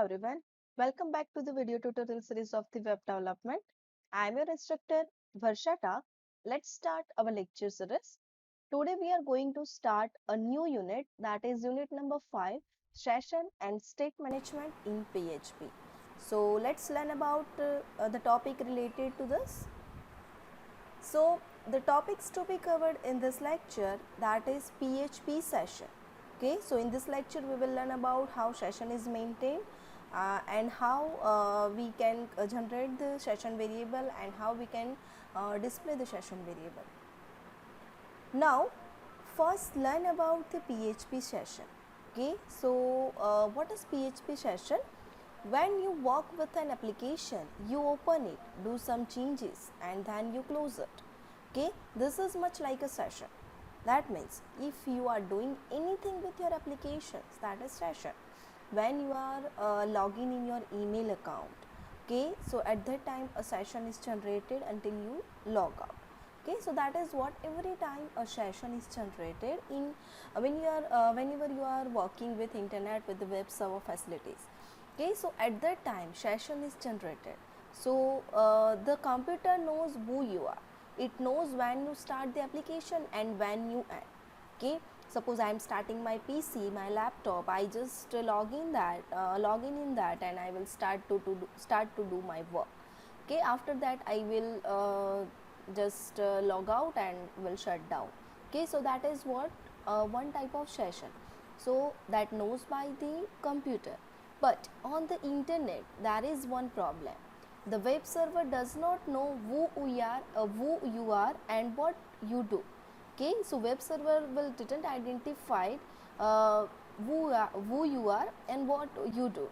everyone, welcome back to the video tutorial series of the web development. I am your instructor Varshata. Let's start our lecture series. Today we are going to start a new unit, that is unit number 5, session and state management in PHP. So let's learn about the topic related to this. So the topics to be covered in this lecture, that is PHP session. Okay, so in this lecture we will learn about how session is maintained and how we can generate the session variable and how we can display the session variable. Now first learn about the PHP session. Okay, so what is PHP session? When you work with an application, you open it, do some changes and then you close it. Okay, this is much like a session. That means if you are doing anything with your applications, that is session. When you are logging in your email account, okay, so at that time a session is generated until you log out. Okay, so that is what every time a session is generated in when you are whenever you are working with internet with the web server facilities. Okay, so at that time session is generated. So the computer knows who you are. It knows when you start the application and when you end. Okay, suppose I am starting my PC, my laptop, I just log in that and I will start to do my work. Okay, after that I will just log out and will shut down. Okay, so that is what one type of session, so that knows by the computer. But on the internet there is one problem. The web server does not know who you are and what you do. Okay, so web server will didn't identify uh, who you are and what you do.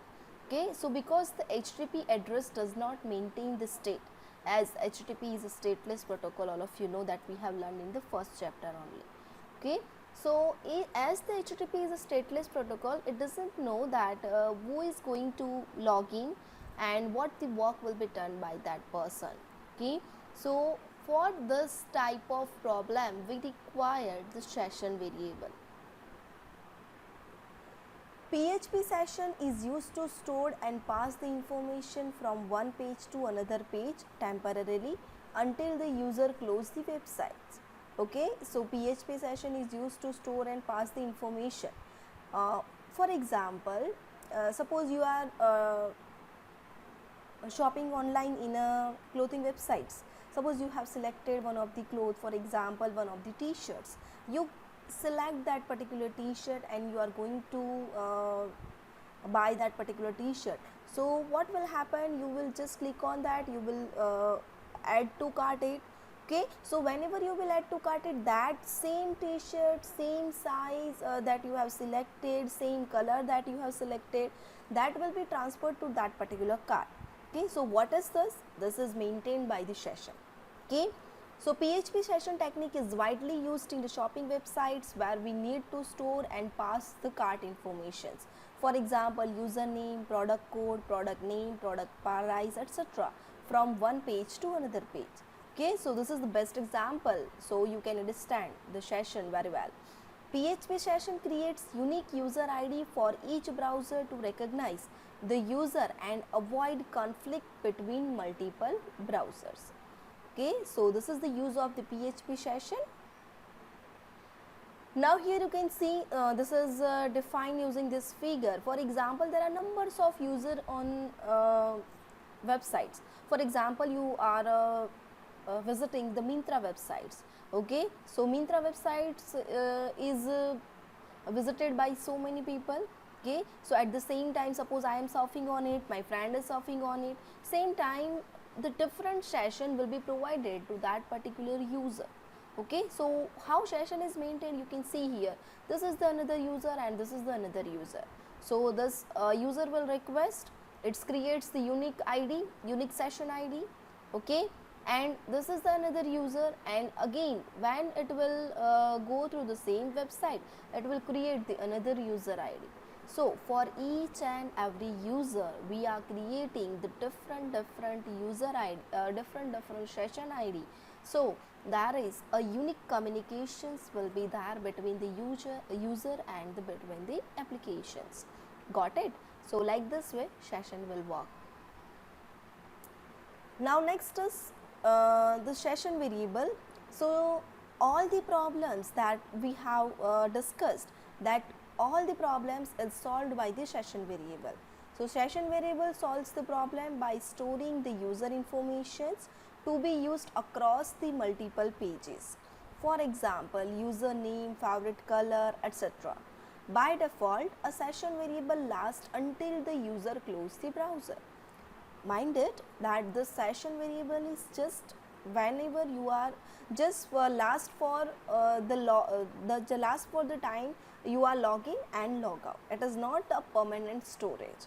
Okay, so because the HTTP address does not maintain the state, as HTTP is a stateless protocol, all of you know that we have learned in the first chapter only. Okay, so as the HTTP is a stateless protocol, it doesn't know that who is going to log in and what the work will be done by that person. Okay, so for this type of problem we require the session variable. PHP session is used to store and pass the information from one page to another page temporarily until the user closes the website. Okay, so PHP session is used to store and pass the information. For example, suppose you are shopping online in a clothing websites. Suppose you have selected one of the clothes, for example one of the t-shirts. You select that particular t-shirt and you are going to buy that particular t-shirt. So what will happen, you will just click on that, you will add to cart it. Okay, so whenever you will add to cart it, that same t-shirt, same size that you have selected, same color that you have selected, that will be transferred to that particular cart. Okay, so what is this? This is maintained by the session. Okay, so PHP session technique is widely used in the shopping websites where we need to store and pass the cart informations. For example, username, product code, product name, product price, etc. from one page to another page. Okay, so this is the best example, so you can understand the session very well. PHP session creates unique user ID for each browser to recognize the user and avoid conflict between multiple browsers. Okay, so this is the use of the PHP session. Now here you can see this is defined using this figure. For example, there are numbers of users on websites. For example, you are visiting the Myntra websites. Okay, so Myntra websites is visited by so many people. Okay, so at the same time, suppose I am surfing on it, my friend is surfing on it, same time the different session will be provided to that particular user. Okay, so how session is maintained, you can see here, this is the another user and this is the another user. So this user will request, it creates the unique ID, unique session ID. Okay, and this is the another user, and again when it will go through the same website, it will create the another user ID. So for each and every user we are creating the different user ID, different session ID. So there is a unique communications will be there between the user and between the applications. Got it? So like this way session will work. Now next is the session variable. So all the problems that we have discussed, that all the problems is solved by the session variable. So session variable solves the problem by storing the user informations to be used across the multiple pages. For example, username, favorite color, etc. By default, a session variable lasts until the user closes the browser. Mind it that the session variable is just whenever you are just last for the last for the time you are logging and log out. It is not a permanent storage.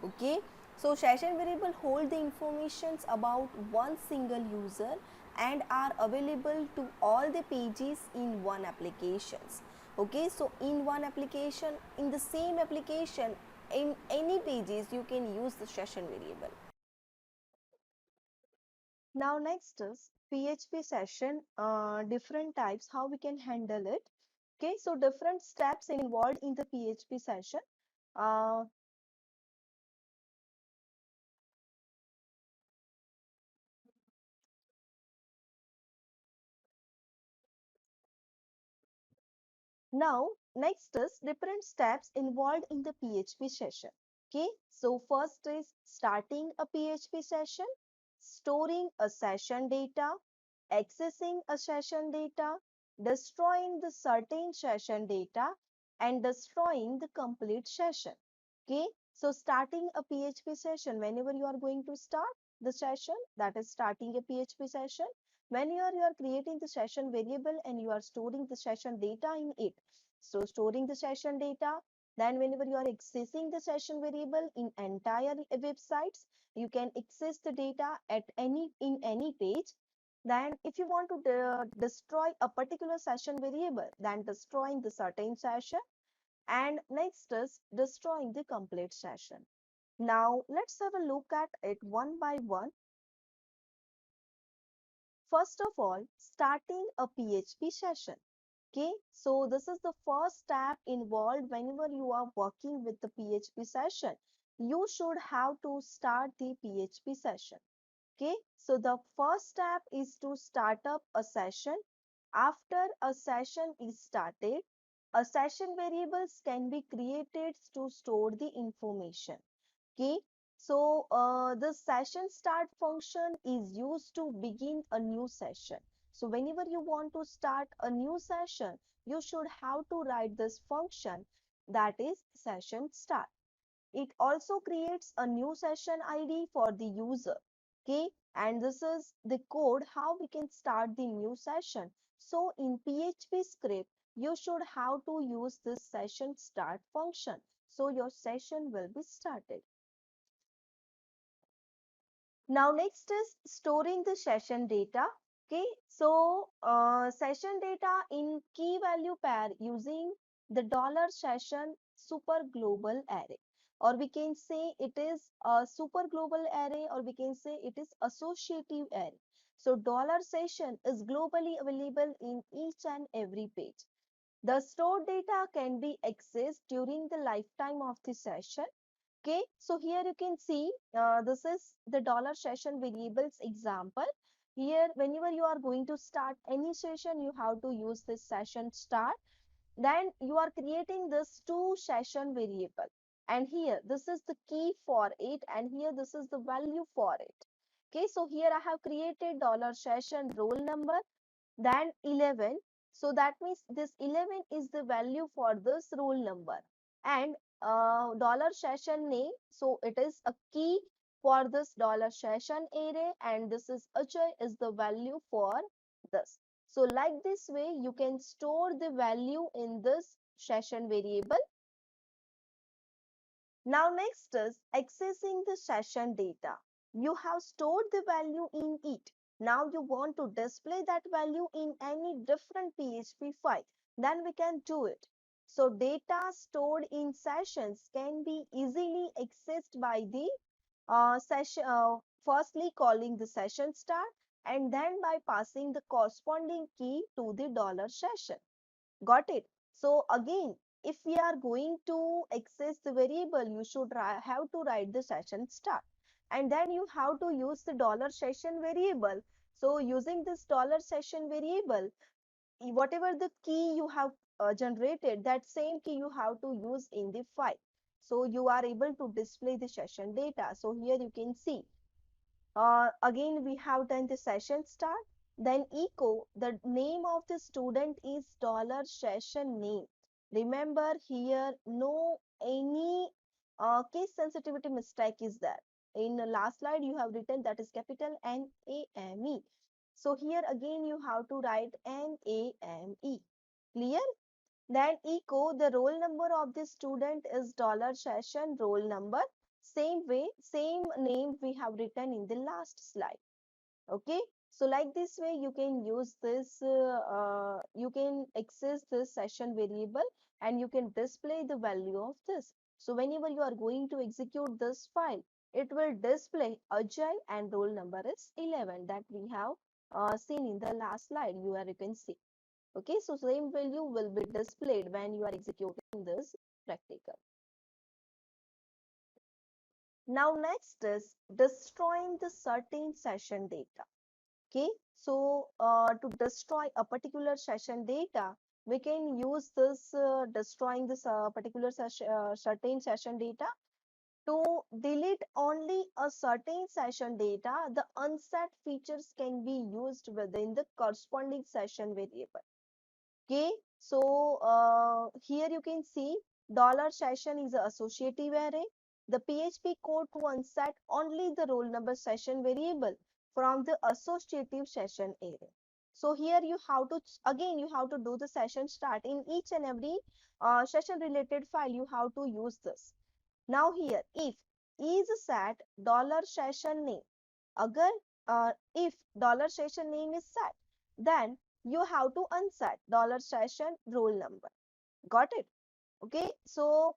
Okay, so session variable hold the informations about one single user and are available to all the pages in one applications. Okay, so in one application, in the same application, in any pages you can use the session variable. Now next is PHP session, different types, how we can handle it. Okay, so different steps involved in the PHP session. Uh, Now next is different steps involved in the PHP session. Okay, so first is starting a PHP session, storing a session data, accessing a session data, destroying the certain session data, and destroying the complete session. Okay, so starting a PHP session, whenever you are going to start the session, that is starting a PHP session. When you are creating the session variable and you are storing the session data in it. So storing the session data, then whenever you are accessing the session variable in entire websites, you can access the data at any page. Then if you want to destroy a particular session variable, then destroying the certain session, and next is destroying the complete session. Now let's have a look at it one by one. First of all, starting a PHP session. Okay, so this is the first step involved whenever you are working with the PHP session. You should have to start the PHP session. Okay, so the first step is to start up a session. After a session is started, a session variables can be created to store the information. Okay, so the session start function is used to begin a new session. So whenever you want to start a new session, you should have to write this function, that is session start. It also creates a new session ID for the user. Okay, and this is the code how we can start the new session. So in PHP script, you should have to use this session start function. So your session will be started. Now next is storing the session data. Okay, so session data in key value pair using the $session super global array, or we can say it is a super global array, or we can say it is associative array. So $session is globally available in each and every page. The stored data can be accessed during the lifetime of the session. Okay, so here you can see this is the $session variables example. Here, whenever you are going to start any session, you have to use this session start. Then you are creating this two session variable. And here, this is the key for it. And here, this is the value for it. Okay, so here I have created $session roll number, then 11. So that means this 11 is the value for this roll number, and $session name, so it is a key for this $session array, and this is Ajay is the value for this. So like this way you can store the value in this session variable. Now next is accessing the session data. You have stored the value in it. Now you want to display that value in any different PHP file. Then we can do it. So data stored in sessions can be easily accessed by the session, firstly calling the session start, and then by passing the corresponding key to the $session. Got it? So again, if we are going to access the variable, you should have to write the session start, and then you have to use the dollar session variable. So using this dollar session variable, whatever the key you have generated, that same key you have to use in the file. So you are able to display the session data. So here you can see, again we have done the session start, then echo the name of the student is dollar session name. Remember here, no any case sensitivity mistake is there. In the last slide you have written that is capital NAME. So here again you have to write NAME. Clear? Then echo the roll number of the student is dollar session roll number. Same way, same name we have written in the last slide. Okay. So like this way you can use this, you can access this session variable and you can display the value of this. So whenever you are going to execute this file, it will display Ajay and roll number is 11 that we have seen in the last slide. You can see. Okay, so same value will be displayed when you are executing this practical. Now next is destroying the certain session data. Okay, so to destroy a particular session data, we can use this destroying this particular certain session data to delete only a certain session data. The unset features can be used within the corresponding session variable. Okay, so here you can see dollar session is an associative array. The PHP code to unset only the roll number session variable from the associative session array. So here you have to, again you have to do the session start in each and every session related file. You have to use this. Now here, if is set dollar session name, agar if dollar session name is set, then you have to unset dollar session roll number. Got it? Okay, so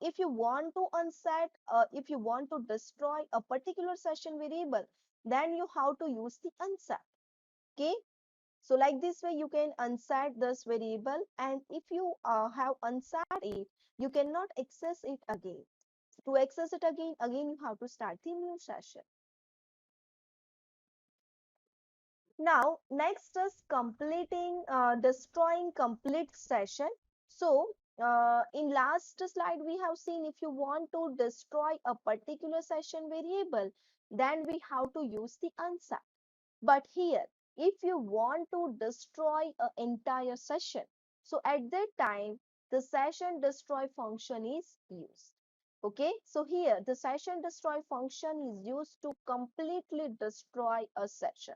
if you want to unset, if you want to destroy a particular session variable, then you have to use the unset. Okay, so like this way you can unset this variable, and if you have unset it, you cannot access it again. To access it again you have to start the new session. Now, next is destroying complete session. So, in last slide, we have seen if you want to destroy a particular session variable, then we have to use the unset. But here, if you want to destroy an entire session, so at that time, the session destroy function is used. Okay, so here the session destroy function is used to completely destroy a session,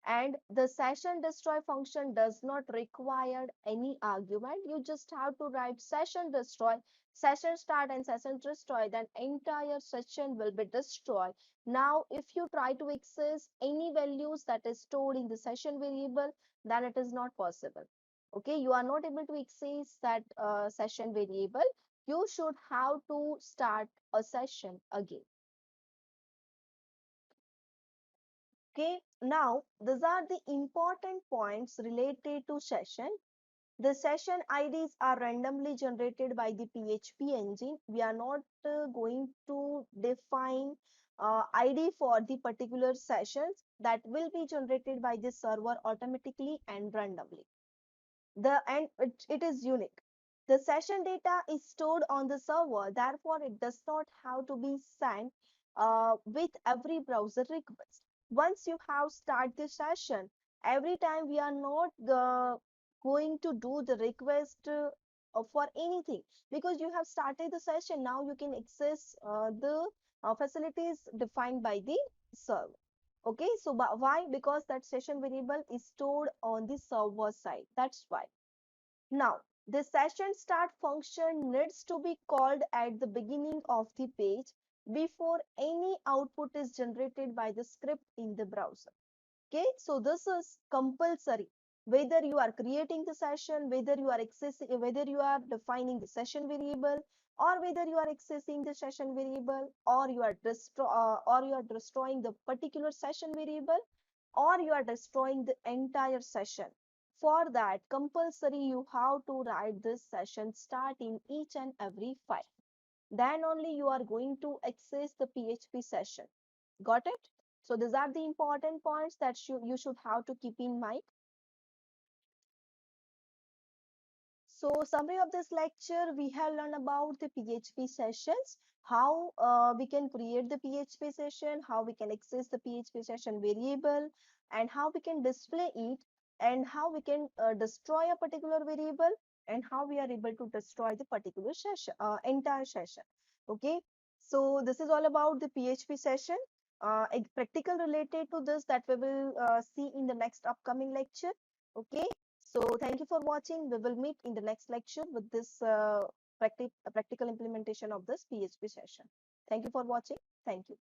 and the session destroy function does not require any argument. You just have to write session destroy, session start and session destroy, then entire session will be destroyed. Now if you try to access any values that is stored in the session variable, then it is not possible. Okay, you are not able to access that session variable. You should have to start a session again. Okay, now these are the important points related to session. The session IDs are randomly generated by the PHP engine. We are not going to define ID for the particular sessions, that will be generated by the server automatically and randomly. It is unique. The session data is stored on the server, therefore it does not have to be sent with every browser request. Once you have start the session, every time we are not going to do the request for anything, because you have started the session. Now you can access the facilities defined by the server. Okay, so why? Because that session variable is stored on the server side. That's why. Now, the session start function needs to be called at the beginning of the page before any output is generated by the script in the browser. Okay, so this is compulsory. Whether you are creating the session, whether you are accessing, whether you are defining the session variable, or whether you are accessing the session variable, or you are destroying the particular session variable, or you are destroying the entire session. For that, compulsory you have to write this session start in each and every file. Then only you are going to access the PHP session. Got it? So these are the important points that you should have to keep in mind. So summary of this lecture, we have learned about the PHP sessions, how we can create the PHP session, how we can access the PHP session variable, and how we can display it, and how we can destroy a particular variable, and how we are able to destroy the particular session, entire session. Okay, so this is all about the PHP session. A practical related to this that we will see in the next upcoming lecture. Okay. So thank you for watching. We will meet in the next lecture with this practical implementation of this PHP session. Thank you for watching. Thank you.